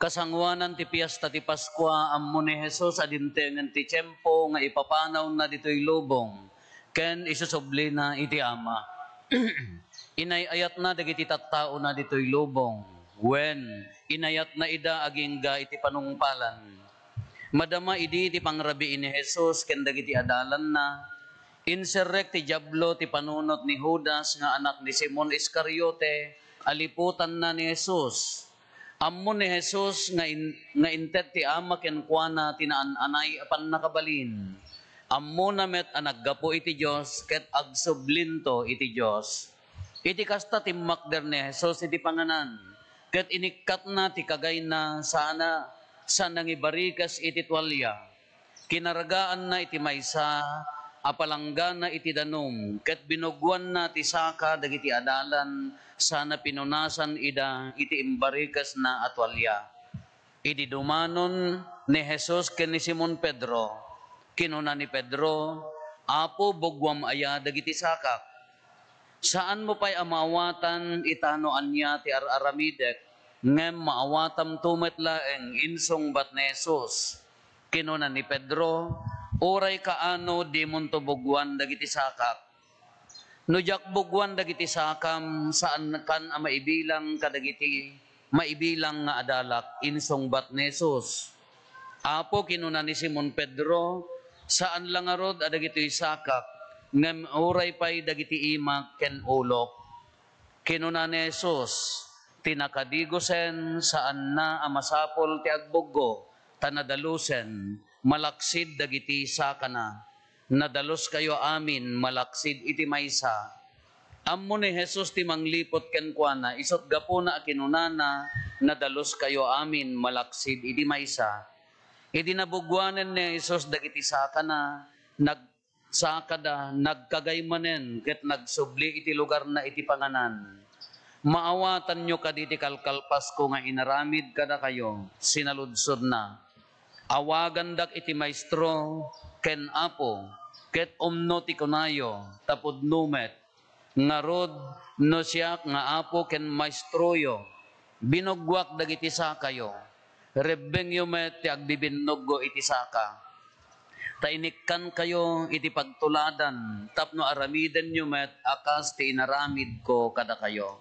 Kasangwanan ti piyesta ti Paskwa ammo ni Jesus adintengen ti tiyempo nga ipapanaw na ditoy lubong ken isusubli na iti Ama. Inayayat na dagiti tattao na ditoy lubong when inayat na ida agingga iti panungpalan. Madama idi ti pangrabi ni Jesus ken dagiti adalan na insurrect ti diablo ti panunot ni Judas nga anak ni Simon Iscariote aliputan na ni Jesus. Ammo ni Jesus nga inted ti Ama ken kuana tinaan-anay apan nakabalin. Ammo na met anaggapo iti Dios ket agsublinto iti Dios. Iti kasta timmakder ni Jesus iti panganan. Ket inikat na ti kagay na sana ngibarikas iti tuwalya. Kinaragaan na iti maysa, apalanggan na iti danum, ket binugwan na ti saka dagiti adalan, sana pinunasan ida iti imbarikas na atwalya. Idi dumanon ni Jesus ken ni Simon Pedro, kinuna ni Pedro, Apo bugwam aya dagiti sakak. Saan mo pa'y amawatan itano anya ti araramidek, ngem maawatam tumet laeng insong bat ni Jesus. Kinuna ni Pedro, oray kaano di munto bugwan dagiti sakak. Nujak bugwan dagiti sakam saan kan maibilang kadagiti maibilang nga adalak insong bat ni Jesus. Apo kinuna ni Simon Pedro, saan lang arod adagiti sakak, ngem oray pa'y dagiti imak ken ulok. Kinuna ni Jesus, tinakadigosen saan na amasapol ti agbuggo, tanadalusen, malaksid dagiti sakana. Nadalos kayo amin, malaksid iti maysa. Ammo ni Jesus ti manglipot ken kuana, isot gapo na kinunana, nadalos kayo amin, malaksid iti maysa. Iti nabugwanen ni Jesus dagiti sakana, nagsakada, nagkagaymanen, ket nagsubli iti lugar na iti panganan. Maawatan nyo kaditi kalkalpas ko nga inaramid kada kayo, sinaludsod na. Awagan dak iti maestro, ken apo, ket umno ti kunayo, tapod numet, ngarod no siyak nga apo ken maestroyo, binugwak dagiti sakayo, rebbeng yumet ti agbibinnuggo iti saka. Tainikkan kayo iti pagtuladan, tapno aramiden yumet akas ti inaramid ko kada kayo.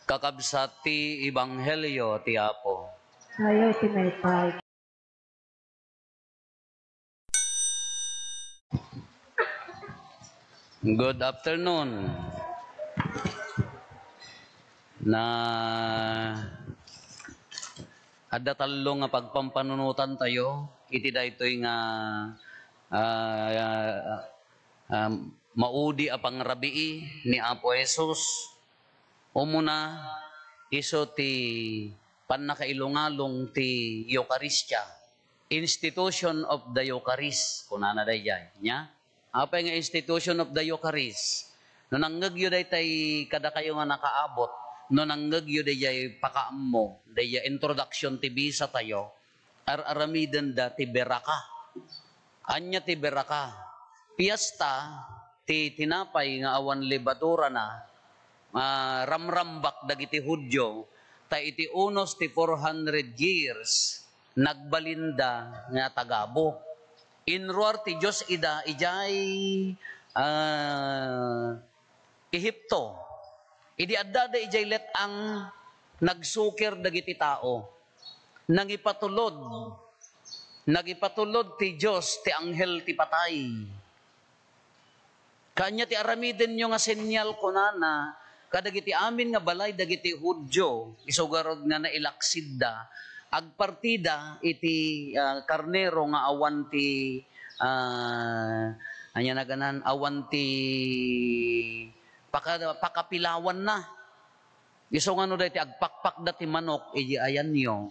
Kakabsat ti Ebanghelyo ti Apo. Ayaw tinaypay. Good afternoon. Na adda tallo nga pagpampanunutan tayo, iti daytoy nga maudi a pangrabii ni Apo Jesus. Umuna iso ti pannakailungalong ti Eucharistia, Institution of the Eucharist, kunana dayjay nya. Apay nga Institution of the Eucharist, no nanggagyo daytay kada kayo nga nakaabot, no nanggagyo dayjay pakaammo, dayjay introduction ti bisa tayo, aramiden da ti beraka. Anya ti beraka, piyesta ti tinapay nga awan libadura na, ramrambak dagiti Hudyo, ta iti unos ti 400 years, nagbalinda nga tagabo. Inruar ti Diyos ida, ijay Ehipto. Idi addada ijay let ang nagsukir dagiti tao. Nagipatulod ti Diyos ti anghel ti patay. Kanya ti aramiden nyo nga senyal kunana, kadagiti amin nga balay dagiti Hudyo, isugarod nga nailaksid da, agpartida iti karnero nga awan ti anya naganan awan ti pakapilawan na. Iso nga no dati agpakpak dati manok iji ayan nyo.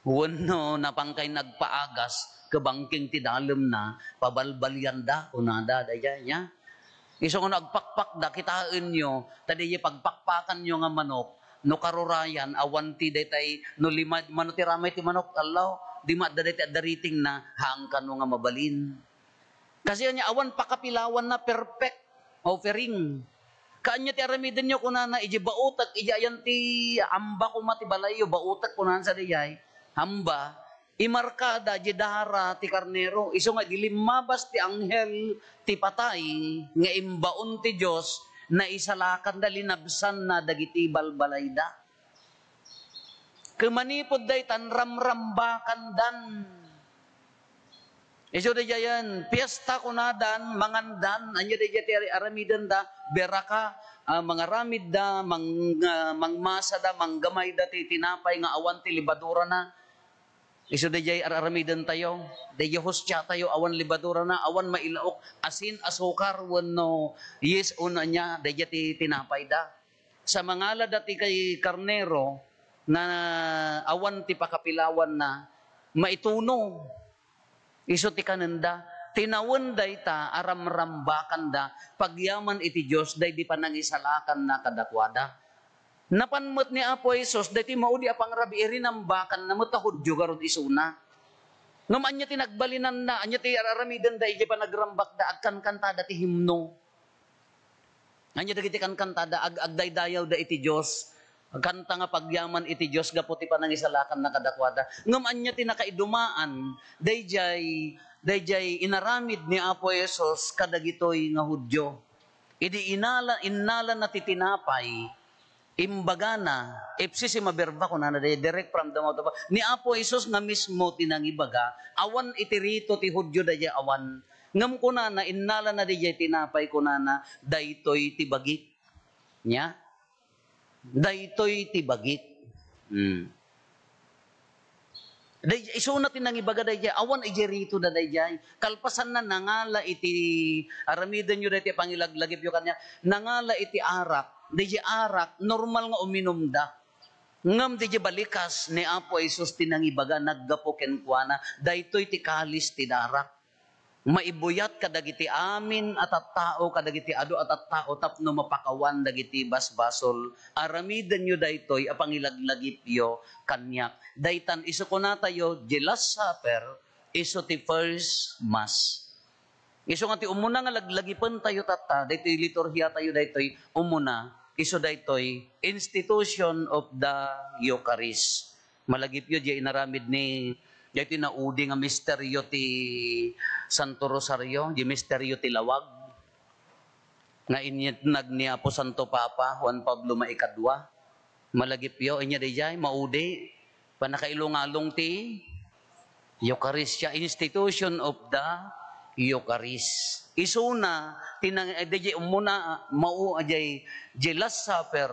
Wenno napangkay nagpaagas kabangking ti dalem na pabalbalyan da kunada daya nya. Iso nga agpakpak da kitain nyo, tadi pagpakpakan nyo nga manok, no karurayan, awanti detay, no limad, mano ti ramay ti manok, alaw, di madda detay dariting na, haang ka no nga mabalin. Kasi yan awan pakapilawan na perfect offering. Kaanya ti aramidan nyo kunana, iji bautak, iji ayan ti amba ko matibalayo, bautak kunan sa diyay, hamba, imarkada, iji dahara ti karnero, iso nga, dilimabas ti anghel ti patay, nga imbaon ti Diyos, na isalakan da linabsan na dagiti balbalay da. Kumanipod day tan ramrambakan dan. Iso da yan, piyesta kunadan, mangandan, anya da jati aramidan da, beraka, mga ramid da, mangmasa da, manggamay da, ti tinapay nga awan ti libadura na. Iso da jay aramidan tayo, da hostya tayo, awan libadura na, awan mailaok, asin, asukar, wano, yes, una niya, da jati tinapay da. Sa mga dati kay karnero, na awan ti pakapilawan na, maituno, iso ti kananda, tinawan day ta, aramrambakan da, pagyaman iti Diyos, day di panangisalakan na kadakwada. Napanmot ni Apo Jesus, day ti maudi apang rabi, irinambakan na matahod garod isuna. Ngam anya tinagbalinan na, anya ti aramidan day, di panagrambak da, agkan kantada ti himno. Anya dagiti kan kantada, agdaydayaw da iti Diyos, kanta nga pagyaman iti Diyos gaputi pa nang isalakan na kadakwada. Ngam anya tinakaidumaan, dayjay inaramid ni Apo Jesus kadagitoy nga Hudyo. Idi inala na titinapay, imbagana, si maberba ko na direct from the mouth of ni Apo Jesus nga mismo tinangibaga, awan itirito ti Hudyo dayjay awan. Ngam ko na inala na dayjay tinapay ko na daytoy tibagik. Nya? Daytoy tibagik. Iso na tinangibaga dayjay, awan ijerito da dayjay. Kalpasan na nangala iti, aramidan nyo dayjay pangilaglagip yung kanya, nangala iti arak, dayjay arak, normal nga uminom da. Ngam dayjay balikas ni Apo Jesus tinangibaga, naggapoken kuana, daytoy ti kalis ti darak. Maibuyat kadagiti amin at tao kadagiti ado at tao tapno mapakawan dagiti basbasol aramidan nyo daytoy apangilaglagip yo kanyak daytan iso ko na tayo the last supper iso ti first mass iso nga ti umuna nga laglagipan tayo tata daytoy liturhiya tayo daytoy umuna iso daytoy institution of the Eucharist malagip yo di inaramid ni iti naudi nga misteryo ti Santo Rosario, di misteryo ti lawag. Nga inyatnag ni Apo Santo Papa, Juan Pablo Maikadwa. Malagip yo, inya dijay, maudi. Panakailungalong ti Eucharistia, institution of the Eucharist. Isuna, dijay umuna, ajay, di last supper,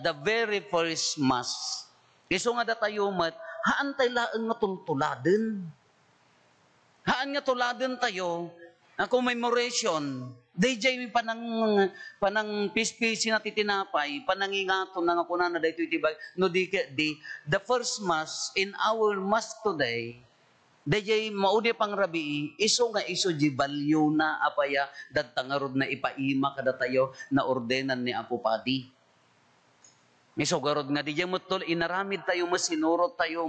the very first mass. Iso nga datayo mat, haan tayo laang nga tultuladen. Haan nga tuladen tayo, commemoration, dayjay mi panang pispisi na titinapay, panangingato na nga kuna na dayto itibay, no di the first mass in our mass today, dayjay maudi pang rabii, iso nga iso jibalyo na apaya, dadtangarod na ipaima kada tayo na ordenan ni Apo Padi. Misogarod nga, di mo tol, inaramid tayo, masinurot tayo,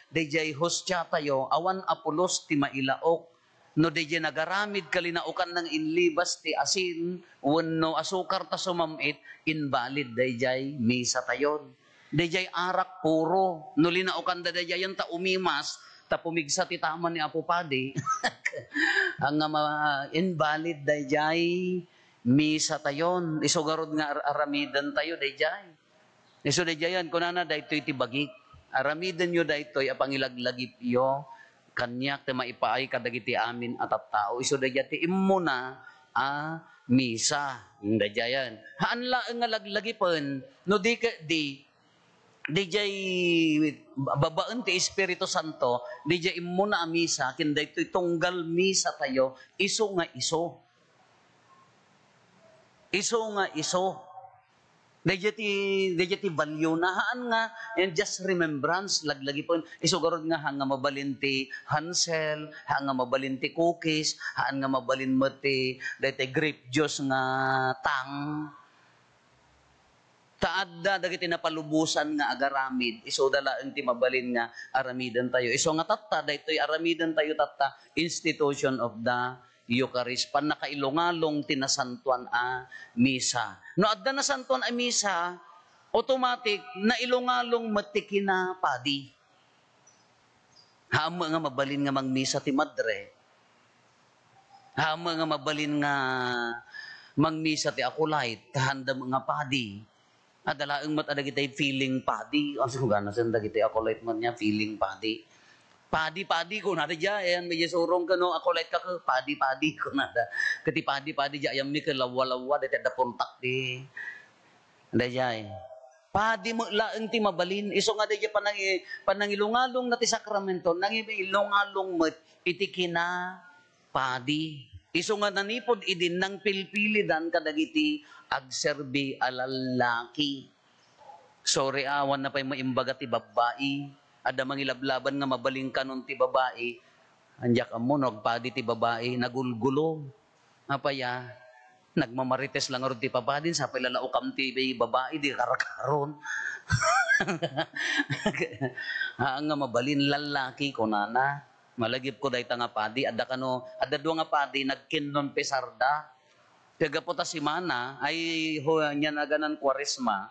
di hostya tayo, awan apulos ti mailaok, no di nagaramid kalinaukan ng inlibas ti asin, wano asukar ta sumamit, invalid di misa tayo. Di arak puro, no linaukan da di yan ta umimas, ta pumigsa ti taman ni Apo Padi, ang invalid di misa tayon, isugarod nga aramidan tayo, dayjay. Iso dayjayan, kunana daytoy tibagik. Aramidan nyo daytoy, apangilaglagip yo, kanyak te maipaay kadagiti amin at tao. Iso dayjati, immo na, misa. Dayjayan. Haan lang nga laglagipan, no dayjay babaan ti Espiritu Santo, dayjay immo na misa, kin daytoy tunggal misa tayo, iso nga iso. Iso nga iso. Dayjati value na haan nga and just remembrance laglagi po iso garod nga hanga mabalin ti Hansel, hanga mabalin ti cookies, haan nga mabalin mo ti dayta grape juice nga tang. Taadda dagiti napalubusan nga agaramid iso dalaan ti mabalin nga aramidan tayo. Iso nga tatta daytoy aramidan tayo tatta institution of the Eucharist, pan nakailungalong tinasantuan a misa. No adda na santuan a misa, automatic na ilungalong matikina padi. Hama nga mabalin nga mangmisa ti madre. Hama nga mabalin nga mangmisa ti akulait, handa mga padi. Adalaeng mat adagitay feeling padi. Asa gana sen dagitay akulait man niya feeling padi. Padi ko nada dya, ayan, may surong ka no, akulait ka ka, padi ko nada. Kati padi dya, ayan mi ka lawa-lawa, dati ada puntak di. Ada dya eh. Padi mo laeng ti mabalin, iso nga dya panangilungalong na ti sakramento, nangilungalong met, itikina padi. Iso nga nanipod idin ng pilpilidan kadagiti agserbi alalaki. Sorry awan na pa'y maimbaga ti babae. Ada mangilablaban nga mabaling kanon ti babae. Andiyak amo nagpadi ti babae nagulgulo. Apaya nagmamarites lang aro ti papadin sa pilalaokam ti babae di karakaron. Nga mabalin lalaki kunana. Malagip ko dahi nga padi, ada dua nga padi, nagkinnon pesarda. Kagaputa si Mana, ay niya na ganan kwaresma.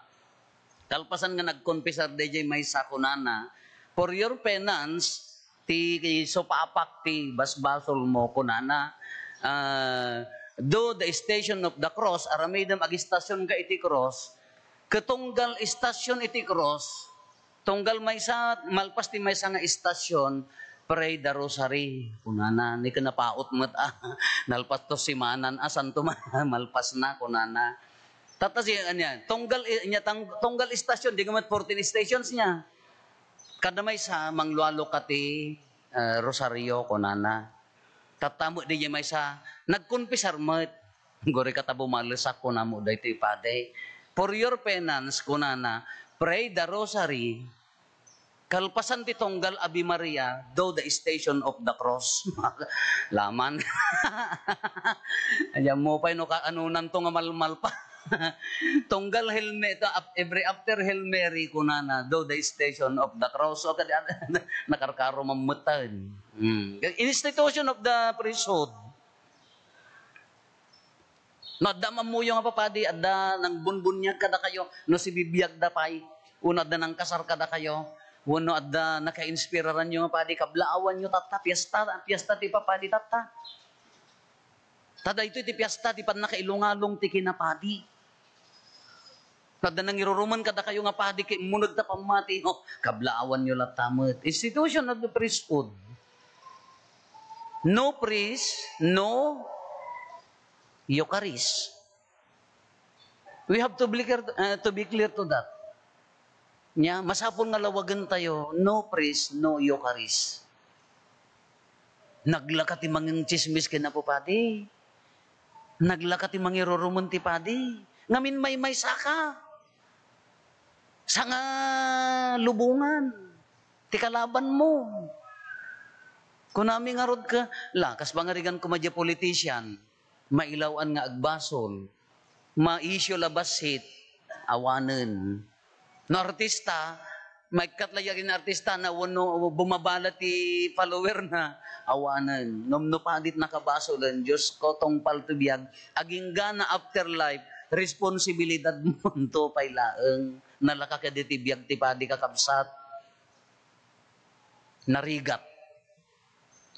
Talpasan nga nagkonpesar dahi may sakunana, for your penance, ti sopapak ti basbasol mo kunana, do the station of the cross, aramidam agistasyon ka iti cross, katunggal istasyon iti cross, tunggal may sa, malpas ti may sa nga istasyon, pray the rosary. Kunana, ni kanapaot mo't nalpas to si Manan, asan to malpas na, kunana. Tatas yan, tunggal istasyon, di gamat 14 stations niya. Kada may sa manglualo kati rosaryo, kunana. Tatamo di may sa, nagkonpisar mo't, gori katabo malisak kunamo, da ito ipade. For your penance, kunana, pray the rosary, kalpasan ti tunggal Abi Maria, do the station of the cross. Laman. Ayan mo pa, no, anunan to nga malmal pa. Tunggal every after Hail Mary, kunana, do the station of the cross. O kadi, nakarkaro mamutan. Institution of the priesthood. No, adda mamuyo nga papadi, adda nang bunbunyag kada kayo, no si bibiyag da pay, una adda nang kasar kada kayo, wano adda naka-inspiraran nyo nga padi, kablaawan nyo tata, piyesta ti papadi tata. Tada ito ti piyesta, ti pan nakailungalong ti kinapadi. Tada nang iruruman kada kayo nga padi, kay munag ta pamati, no, kablaawan nyo latamot. Institution of the priesthood. No priest, no Eucharist. We have to be clear to that. Nya, masapon nga lawagan tayo, no priest, no Eucharist. Naglakati manging chismis kina po padi. Naglakati mangirurumun ti padi. Ngamin may saka. Sa nga lubungan. Ti kalaban mo. Kung namin nga rod ka, lakas pangarigan kumadya politician, mailawan nga agbasol, maisyo labasit, awanen. No artista, may katlayagin na artista na wano bumabala ti follower na awanan. Nom padit nakabasolan, Diyos ko tong paltubiyag, aging gana afterlife, responsibilidad mo to pay laeng, nalaka ka di tibiyag ti padi kakabsat.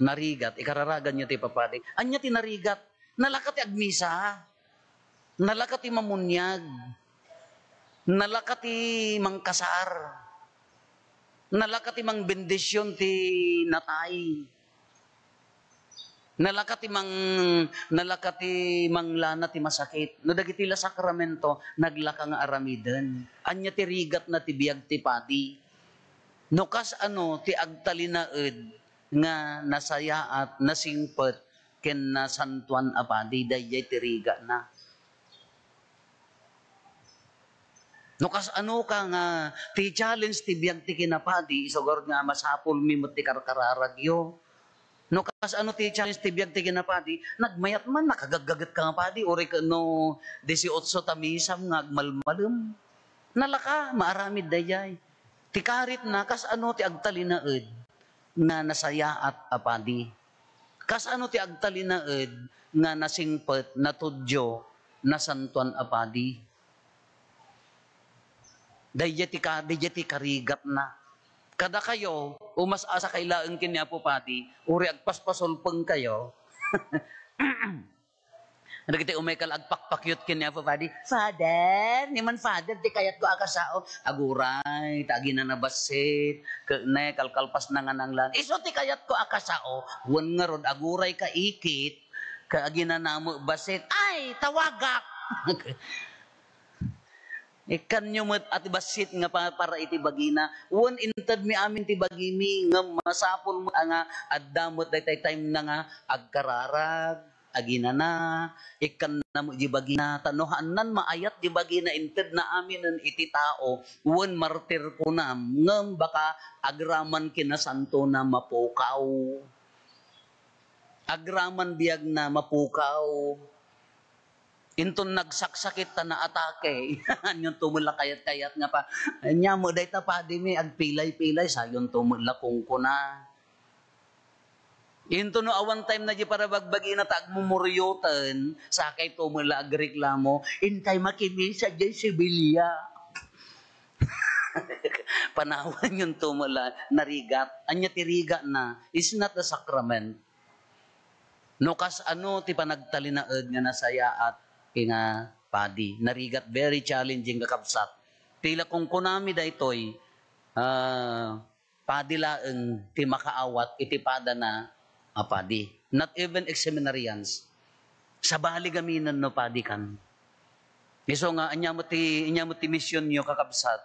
Narigat, ikararagan nyo ti papadi. Anya ti narigat, nalaka ti agmisa, nalaka ti mamunyag, nalakati mang kasar, nalakati mang bendisyon ti natay, nalakati mang lana ti masakit. No dagiti la sakramento naglaka nga aramiden. Anya ti rigat na ti biag ti padi. No kas ti agtalinaed nga nasaya at nasingpet ken nasantuan a padi dayay ti riga na. No kas ka nga, ti challenge ti biyag ti kinapadi, isogor nga masapul mimot ti karkararagyo. No kas ti challenge ti biyag ti kinapadi, nagmayat man, nakagagagat ka nga padi, uri ka no 18 tamisam nga agmalmalem. Nalaka, maaramid dayay. Ti karit na, kas ti agtalinaed, nga nasaya at apadi. Kasano ti agtalinaed nga nasingpet na tudyo na santuan apadi. Dayjeti karigat na. Kada kayo, umas-asa kailaan kinya po pati, uri agpaspasulpeng kayo. Ano kita umekal agpakpakyut kinya po pati, Father, niman Father, di kayat ko akasao. Aguray, tagi na nabasit, kalkalpas na nga nang lan. Iso ti kayat ko akasao, wan nga rod, aguray ka ikit, kaagi na namo basit, ay, tawagak! Ikan nyo mat at basit nga para iti bagina. Wan intad mi amin ti bagimi nga masapol mo nga addamot daytay time na nga agkararag agina na ikan na mo di bagina tanuhan nan maayat di bagina intad na amin nan iti tao wan martir ko na ngem baka agraman kinasanto na mapukaw. Agraman biyag na mapukaw. Inton nagsaksakit ta na atake, yung tumula kayat-kayat nga pa, nya mo day tapadi mi, agpilay-pilay, sa yung tumula kung kuna. Inton no awan time na di para bagbagi na tagmumuryotan, sa kay tumula agreklamo, intay makini sa jay Sibilya. Panawan yung tumula, narigat, anya tiriga na, is not a sacrament. No kas ano, ti panagtalinaed nga nasaya at nga padi. Narigat, very challenging kakabsat. Tila kung kunami da ito'y padi laeng ti makaawat iti pada na padi. Not even ex-seminarians. Sa bali gaminan no padi kan. Iso nga, anya mo ti mission nyo kakabsat.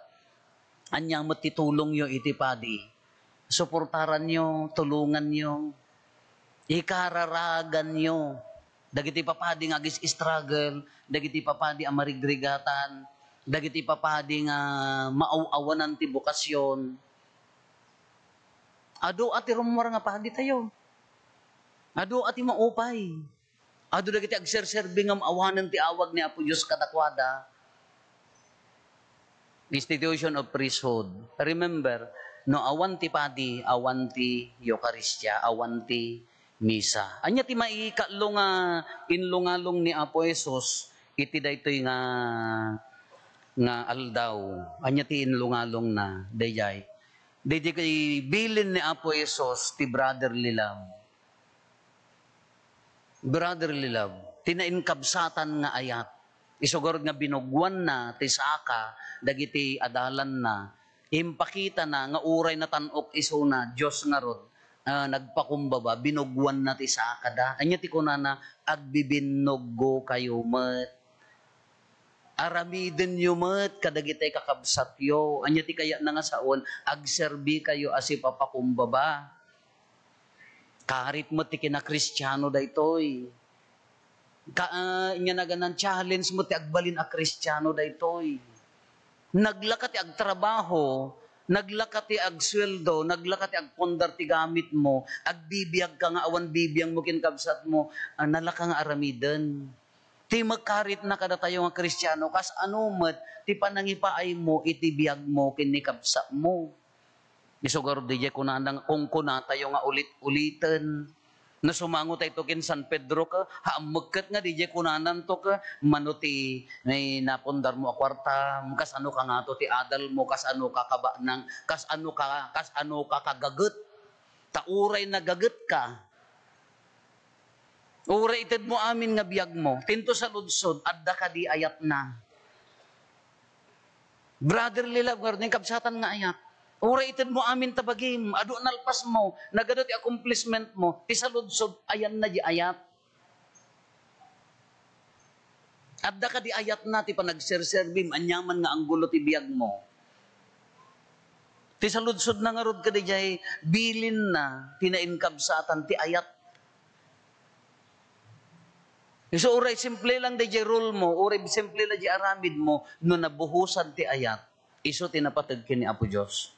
Anya mo ti tulong nyo iti padi. Suportaran nyo, tulungan nyo, ikararagan nyo. Dagiti papadi nga agis struggle, dagiti papadi ang marigregatan, dagiti papadi nga maawanan ti bukasyon. Ado ati rumor nga padi tayo. Ado ati maupay. Ado dagiti agserserbi nga maawanan ti awag ni Apo Diyos kadakwada. Institution of priesthood. Remember, no awan ti padi, awan ti Eucharistia, awan ti misa. Anya ti maikatlo nga inlungalong ni Apo Jesus iti daytoy nga aldaw. Anya ti inlungalong na dayjay. Dayjay kay bilin ni Apo Jesus ti brotherly love. Brotherly love. Tinainkabsatan nga ayat. Isugurod nga binugwan na ti saka dagiti adalan na. Impakita na nga uray na tanok iso na Diyos nga rod. Nagpakumbaba, binugwan na ti sa akada. Anya ti kunana, agbibinoggo kayo met. Aramiden nyo met, kadagitay kakabsat yo. Anya ti kaya na nga saon, agserbi kayo as ipapakumbaba. Karit mo ti kinakristyano da itoy. Inya na ganan challenge mo ti agbalin a kristyano da itoy. Naglakat ti agtrabaho, naglakat ti agsweldo, naglakat ti agpondar ti gamit mo, agbibiyag ka nga awan bibiyang mo kinkabsat mo, nalaka nga aramiden. Ti magkarit na kada tayo nga kristyano, kas ano met, ti panangipaay mo, iti biyag mo, kinikabsat mo. Isugaro di kunanang kung kuna tayo nga ulit-ulitan. Na sumango tayo kin San Pedro ka, haamagkat nga di kunanan to ka, manuti may napundar mo a kwarta, kas ano ka nga to ti adal mo, kas ano ka kaba nang, kas ano ka kagaget. Tauray na gaget ka. Uray ited mo amin nga biyag mo, tinto sa ludsod, adda ka di ayat na. Brotherly love, ngayon kabsatan nga ayat. Uray ited mo amin tabagim, ado nalpas mo, nagado ti accomplishment mo, ti saludsod, ayan na di ayat. Adda ka di ayat na, ti panagserserbim, anyaman nga ang gulo ti biyag mo. Ti saludsod na nga rod ka di jay, bilin na, tinainkabsatan, ti ayat. So uray, simple lang di jay rule mo, uray, simple lang di aramid mo, no nabuhusan ti ayat, iso tinapatag kini Apo Diyos.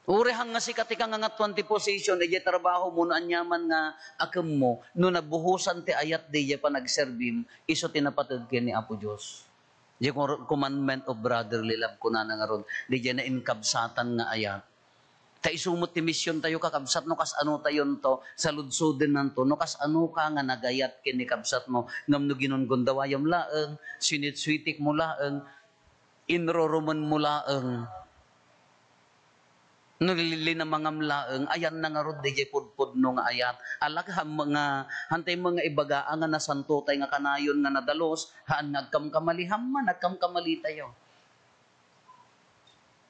Uri hang nga si katika nga 20 position, di trabaho mo na anyaman nga akam mo, no nabuhusan ti ayat di pa nagserbim, iso tinapatag kini Apo Diyos. Di commandment of brotherly love ko na nga ron, di na inkabsatan nga ayat. Ta isumot ti mission tayo kakabsat no kas ano tayon to sa ludsuden nanto no kas ano ka nga nagayat kini kabsat mo ngam no ginungundawayam laeng sinitswitik mo laeng inroroman mo laeng nulili na mga mlaeng ayan na nga rod DJ pudpud no nga ayat alag ha mga hantay mga ibaga nga nasanto tay nga kanayon nga nadalos haan nagkamkamaliham man nagkamkamali tayo.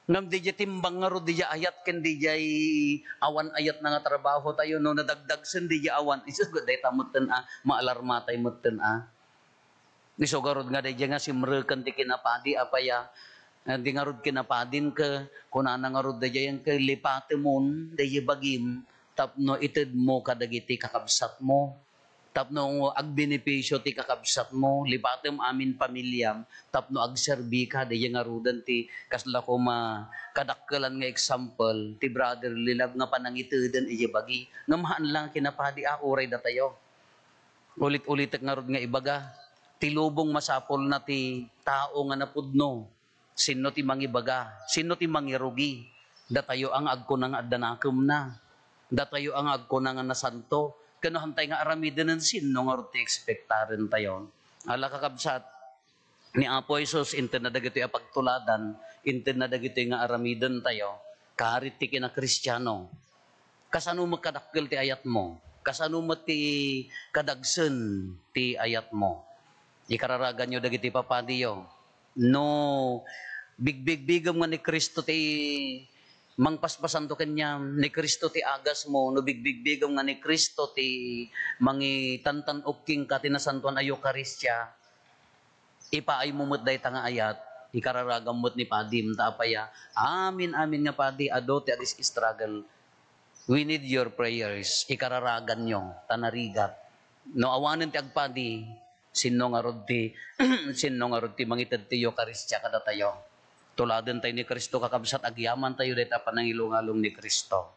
Ngam di timbang nga ro di ayat ken di awan ayat na nga trabaho tayo no nadagdag sen di awan isus gud day tamutten maalarma tay mutten iso garod nga day nga simreken ti kinapadi apaya di nga rod kinapadin ka kunana nga rod day yang lipate mon day bagim tapno ited mo kadagiti kakabsat mo tapno agbenepisyo ti kakabsat mo lipatem amin pamilyam tapno agserbi ka di nga rudan ti kasla ko kadakkelan nga example ti brother lilab nga panangiteden ije bagi nga maan lang kinapadi uray datayo ulit-ulit nga rod nga ibaga ti lubong masapol na ti tao nga napudno sino ti mangibaga sino ti mangirugi datayo ang agko nga addanakem na datayo ang agko nga nasanto kano hantay nga aramiden ng sino nga roti ekspektaren tayo. Ala kakabsat, ni Apo Isus, intin na dagito yung pagtuladan, intin na dagito nga aramiden tayo, karit ti kina Kristiyano. Kasano magkadakkel ti ayat mo? Kasano mo ti kadagsen ti ayat mo? Ikararagan nyo dagiti papadiyo. No, bigbigam nga ni Kristo ti mangpaspasan to kanya ni Kristo ti agas mo no bigbigbigam nga ni Kristo ti mangi tantan ukking ka tinasantuan ayo Eucharistia ipaay mo met day tanga ayat ikararagam met ni padim ta apaya amin nga padi ado ti agis struggle we need your prayers ikararagan nyo tanarigat no awanen ti agpadi sinno nga rod ti sinno nga rod ti mangited ti Eucharistia kada tayo tuladen tayo ni Kristo kakabsat agyaman tayo deta panangilungalong ni Kristo.